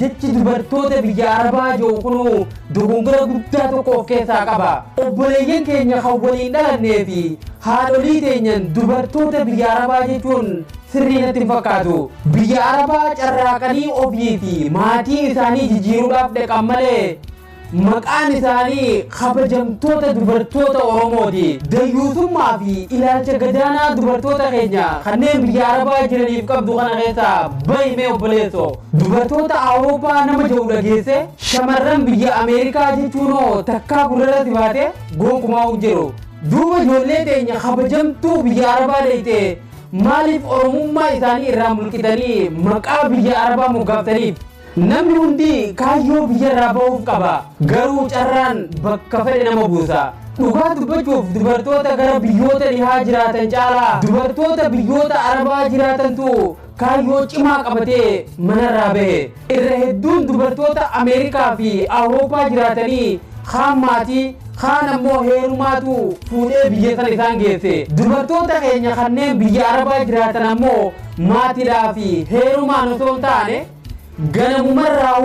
jechi dubartoota biyya Arabaa jiru kunu dogongora guddaa tokko of keessaa qaba. Obboleeyyan keenya kan waliin dhalannee fi haadholii teenyan dubartoota biyya Arabaa jechuun sirrii natti hin fakkaatu. Biyya Arabaa carraaqanii ofii fi maatii isaanii jijjiiruudhaaf dhaqan malee maqaan isaanii kabajamtoota dubartoota Oromooti. Dayyuusummaa fi ilaalcha gadaanaa dubartoota keenya kanneen biyya Arabaa jiraniif qabdu kana keessaa bahimee obboleessoo. Dubartoota Awurooppaa nama jedhu dhageesse shamarran biyya Ameerikaa jechuunoo takkaa gurratti baate gonkumaa jiru. Duuba ijoollee teenya kabajamtuu biyya Arabaa dheeyte maaliif Oromummaa isaanii irraa mulqitanii maqaa biyya Arabaa moggaaftaniif? Namni hundi kaayyoo biyya irraa ba'uuf qaba. Garuu carraan bakka fedhe nama buusa. Dhugaa dubbachuuf dubartoota gara biyyoota dhihaa jiraatan caalaa dubartoota biyyoota Arabaa jiraatantu kaayyoo cimaa qabatee manarraa bahe. Irra hedduun dubartoota Ameerikaa fi Awurooppaa jiraatanii kaan maatii kaan ammoo heerumaatu fuudhee biyya sana isaan geesse. Dubartoota keenya kanneen biyya Arabaa jiraatan ammoo maatiidhaa fi heerumaan osoo hin taane ganamumarraa